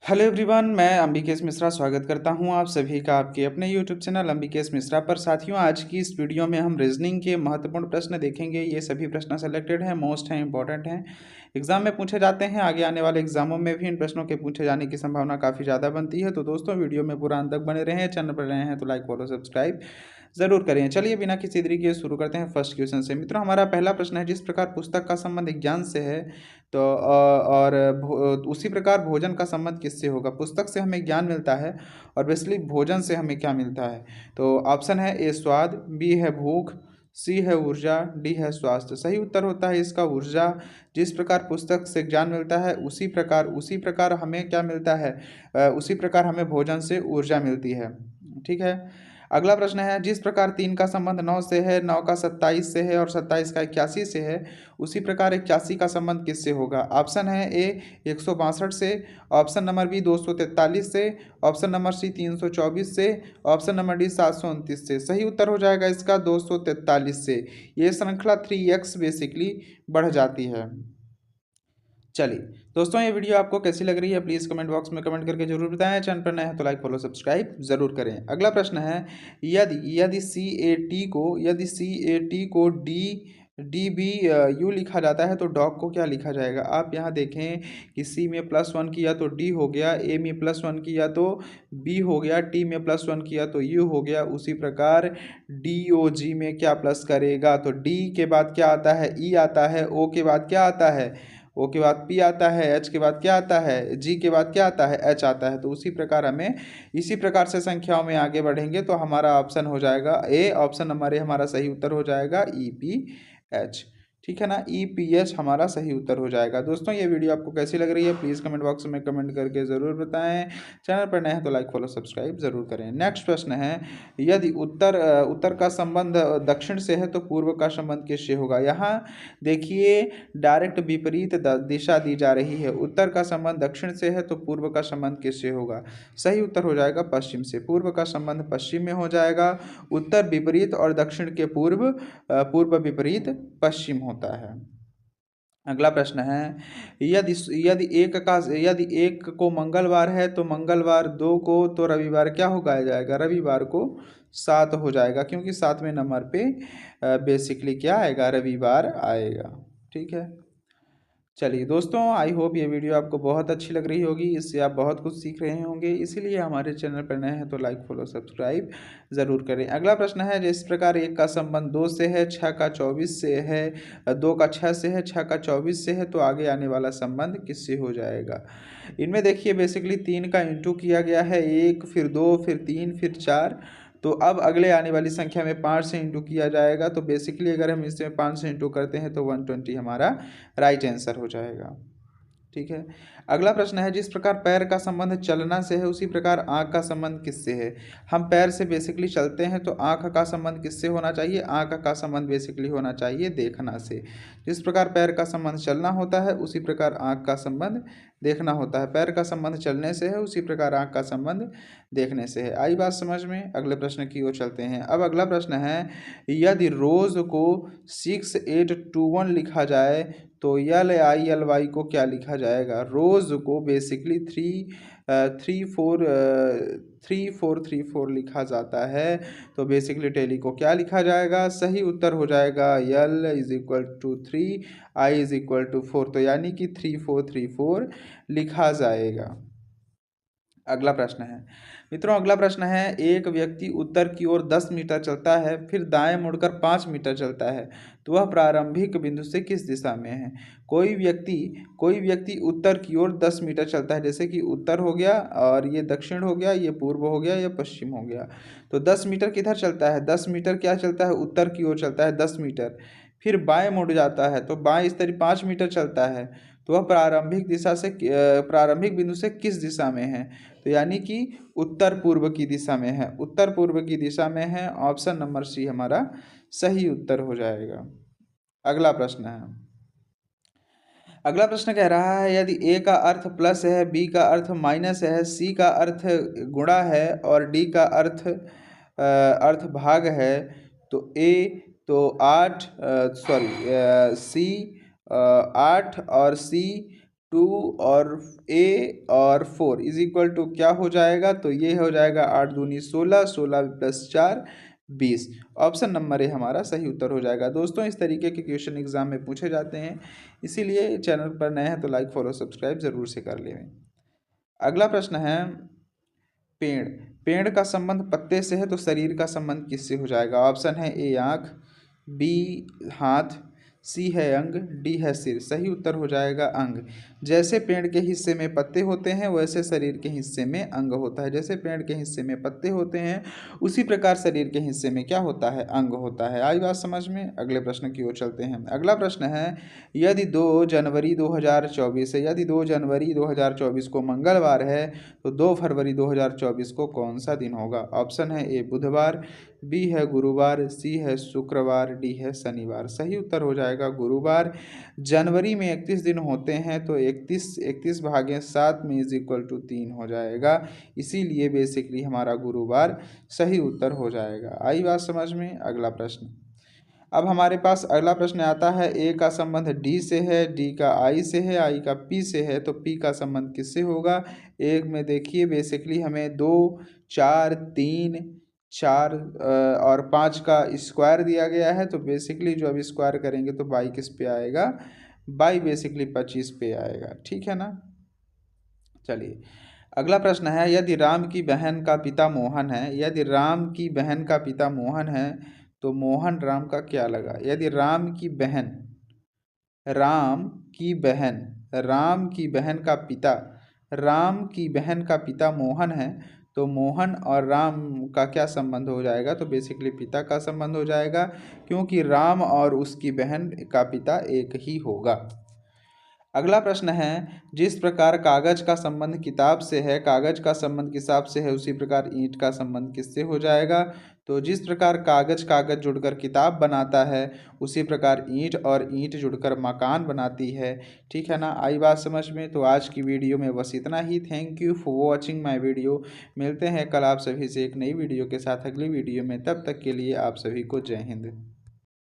Hello everyone, मैं अंबिकेश मिश्रा स्वागत करता हूं आप सभी का आपके अपने यूट्यूब चैनल अंबिकेश मिश्रा पर। साथियों, आज की इस वीडियो में हम रीजनिंग के महत्वपूर्ण प्रश्न देखेंगे। ये सभी प्रश्न सेलेक्टेड हैं, मोस्ट हैं, इंपॉर्टेंट हैं, एग्जाम में पूछे जाते हैं। आगे आने वाले एग्जामों में भी इन प्रश्नों के पूछे जाने की संभावना काफ़ी ज़्यादा बनती है। तो दोस्तों, वीडियो में पूरा अंत तक बने रहें। चैनल पर रहे हैं तो लाइक फॉलो सब्सक्राइब जरूर करें। चलिए बिना किसी देरी के शुरू करते हैं फर्स्ट क्वेश्चन से। मित्रों, हमारा पहला प्रश्न है, जिस प्रकार पुस्तक का संबंध ज्ञान से है तो उसी प्रकार भोजन का संबंध किससे होगा। पुस्तक से हमें ज्ञान मिलता है और बेसिकली भोजन से हमें क्या मिलता है। तो ऑप्शन है ए स्वाद, बी है भूख, सी है ऊर्जा, डी है स्वास्थ्य। सही उत्तर होता है इसका ऊर्जा। जिस प्रकार पुस्तक से ज्ञान मिलता है उसी प्रकार हमें क्या मिलता है, उसी प्रकार हमें भोजन से ऊर्जा मिलती है। ठीक है। अगला प्रश्न है, जिस प्रकार 3 का संबंध 9 से है, 9 का 27 से है और 27 का 81 से है, उसी प्रकार 81 का संबंध किससे होगा। ऑप्शन है ए 162 से, ऑप्शन नंबर बी 243 से, ऑप्शन नंबर सी 324 से, ऑप्शन नंबर डी 729 से। सही उत्तर हो जाएगा इसका 243 से। ये श्रृंखला 3x बेसिकली बढ़ जाती है। चलिए दोस्तों, ये वीडियो आपको कैसी लग रही है प्लीज़ कमेंट बॉक्स में कमेंट करके जरूर बताएं। चैनल पर नए हैं तो लाइक फॉलो सब्सक्राइब जरूर करें। अगला प्रश्न है, यदि यदि सी ए टी को डी बी यू लिखा जाता है तो डॉग को क्या लिखा जाएगा। आप यहाँ देखें कि सी में +1 किया तो डी हो गया, ए में +1 किया तो बी हो गया, टी में +1 किया तो यू हो गया। उसी प्रकार डी ओ जी में क्या प्लस करेगा तो डी के बाद क्या आता है, ई आता है, ओ के बाद क्या आता है, ओ के बाद पी आता है, एच के बाद क्या आता है, जी के बाद क्या आता है, एच आता है। तो उसी प्रकार हमें इसी प्रकार से संख्याओं में आगे बढ़ेंगे तो हमारा ऑप्शन हो जाएगा ए, ऑप्शन नंबर ए हमारा सही उत्तर हो जाएगा ई पी एच। ठीक है ना, ई पी एच हमारा सही उत्तर हो जाएगा। दोस्तों, ये वीडियो आपको कैसी लग रही है प्लीज़ कमेंट बॉक्स में कमेंट करके ज़रूर बताएं। चैनल पर नए हैं तो लाइक फॉलो सब्सक्राइब जरूर करें। नेक्स्ट प्रश्न है, यदि उत्तर का संबंध दक्षिण से है तो पूर्व का संबंध किससे होगा। यहाँ देखिए, डायरेक्ट विपरीत दिशा दी जा रही है। उत्तर का संबंध दक्षिण से है तो पूर्व का संबंध किससे होगा। सही उत्तर हो जाएगा पश्चिम से। पूर्व का संबंध पश्चिम में हो जाएगा। उत्तर विपरीत और दक्षिण के पूर्व विपरीत पश्चिम होता है। अगला प्रश्न है, यदि यदि एक को मंगलवार है तो मंगलवार, 2 को तो रविवार क्या हो जाएगा, रविवार को 7 हो जाएगा, क्योंकि 7वें नंबर पे बेसिकली क्या आएगा, रविवार आएगा। ठीक है। चलिए दोस्तों, आई होप ये वीडियो आपको बहुत अच्छी लग रही होगी, इससे आप बहुत कुछ सीख रहे होंगे। इसीलिए हमारे चैनल पर नए हैं तो लाइक फॉलो सब्सक्राइब ज़रूर करें। अगला प्रश्न है, जिस प्रकार 1 का संबंध 2 से है, 6 का 24 से है, 2 का 6 से है, 6 का 24 से है, तो आगे आने वाला संबंध किससे हो जाएगा। इनमें देखिए बेसिकली 3 का इंटू किया गया है, 1 फिर 2 फिर 3 फिर 4। तो अब अगले आने वाली संख्या में 5 से इंटू किया जाएगा। तो बेसिकली अगर हम इसमें 5 से इंटू करते हैं तो 120 हमारा राइट आंसर हो जाएगा। ठीक है। अगला प्रश्न है, जिस प्रकार पैर का संबंध चलना से है उसी प्रकार आँख का संबंध किससे है। हम पैर से बेसिकली चलते हैं तो आँख का संबंध किससे होना चाहिए, आँख का संबंध बेसिकली होना चाहिए देखना से। जिस प्रकार पैर का संबंध चलना होता है उसी प्रकार आँख का संबंध देखना होता है। पैर का संबंध चलने से है उसी प्रकार आँख का संबंध देखने से है। आई बात समझ में। अगले प्रश्न की ओर चलते हैं। अब अगला प्रश्न है, यदि रोज को 6821 लिखा जाए तो LILY को क्या लिखा जाएगा। रोज को बेसिकली 3434 लिखा जाता है। तो बेसिकली टेली को क्या लिखा जाएगा, सही उत्तर हो जाएगा L = 3, I = 4। तो यानी कि 3434 लिखा जाएगा। अगला प्रश्न है, मित्रों अगला प्रश्न है, एक व्यक्ति उत्तर की ओर 10 मीटर चलता है, फिर दाएं मुड़कर 5 मीटर चलता है, तो वह प्रारंभिक बिंदु से किस दिशा में है। कोई व्यक्ति उत्तर की ओर 10 मीटर चलता है, जैसे कि उत्तर हो गया और ये दक्षिण हो गया, ये पूर्व हो गया, ये पश्चिम हो गया। तो 10 मीटर किधर चलता है, 10 मीटर क्या चलता है, उत्तर की ओर चलता है 10 मीटर। फिर बाएं मुड़ जाता है तो बाएं इस तरह 5 मीटर चलता है, तो वह प्रारंभिक बिंदु से किस दिशा में है। तो यानी कि उत्तर पूर्व की दिशा में है, उत्तर पूर्व की दिशा में है। ऑप्शन नंबर सी हमारा सही उत्तर हो जाएगा। अगला प्रश्न है, अगला प्रश्न कह रहा है, यदि ए का अर्थ प्लस है, बी का अर्थ माइनस है, सी का अर्थ गुणा है और डी का अर्थ भाग है, तो ए तो 8 सी 8 और सी 2 और A और 4 इज इक्वल टू क्या हो जाएगा, तो ये हो जाएगा 8 दूनी 16, 16 प्लस 4 20। ऑप्शन नंबर ए हमारा सही उत्तर हो जाएगा। दोस्तों इस तरीके के क्वेश्चन एग्जाम में पूछे जाते हैं, इसीलिए चैनल पर नए हैं तो लाइक फॉलो सब्सक्राइब जरूर से कर लें। अगला प्रश्न है, पेड़ पेड़ का संबंध पत्ते से है तो शरीर का संबंध किससे हो जाएगा। ऑप्शन है ए आँख, बी हाथ, सी है अंग, डी है सिर। सही उत्तर हो जाएगा अंग। जैसे पेड़ के हिस्से में पत्ते होते हैं वैसे शरीर के हिस्से में अंग होता है। जैसे पेड़ के हिस्से में पत्ते होते हैं उसी प्रकार शरीर के हिस्से में क्या होता है, अंग होता है। आई बात समझ में। अगले प्रश्न की ओर चलते हैं। अगला प्रश्न है, यदि 2 जनवरी 2024 है, यदि 2 जनवरी 2024 को मंगलवार है तो 2 फरवरी 2024 को कौन सा दिन होगा। ऑप्शन है ए बुधवार, बी है गुरुवार, सी है शुक्रवार, डी है शनिवार। सही उत्तर हो जाएगा गुरुवार। जनवरी में 31 दिन होते हैं तो 31 भागे 7 में इज इक्वल टू 3 हो जाएगा, इसीलिए बेसिकली हमारा गुरुवार सही उत्तर हो जाएगा। आई बात समझ में। अगला प्रश्न, अब हमारे पास अगला प्रश्न आता है, ए का संबंध डी से है, डी का आई से है, आई का पी से है, तो पी का संबंध किससे होगा। एक में देखिए बेसिकली हमें 2 4 3 4 और 5 का स्क्वायर दिया गया है, तो बेसिकली जो अब स्क्वायर करेंगे तो बाई किस पे आएगा, बाई बेसिकली 25 पे आएगा। ठीक है ना। चलिए अगला प्रश्न है, यदि राम की बहन का पिता मोहन है, यदि राम की बहन का पिता मोहन है तो मोहन राम का क्या लगा। यदि राम की बहन राम की बहन राम की बहन का पिता राम की बहन का पिता मोहन है तो मोहन और राम का क्या संबंध हो जाएगा, तो बेसिकली पिता का संबंध हो जाएगा, क्योंकि राम और उसकी बहन का पिता एक ही होगा। अगला प्रश्न है, जिस प्रकार कागज का संबंध किताब से है, कागज का संबंध किताब से है, उसी प्रकार ईंट का संबंध किससे हो जाएगा। तो जिस प्रकार कागज कागज जुड़कर किताब बनाता है उसी प्रकार ईंट और ईंट जुड़कर मकान बनाती है। ठीक है ना। आई बात समझ में। तो आज की वीडियो में बस इतना ही। Thank you for watching my video. मिलते हैं कल आप सभी से एक नई वीडियो के साथ अगली वीडियो में। तब तक के लिए आप सभी को जय हिंद।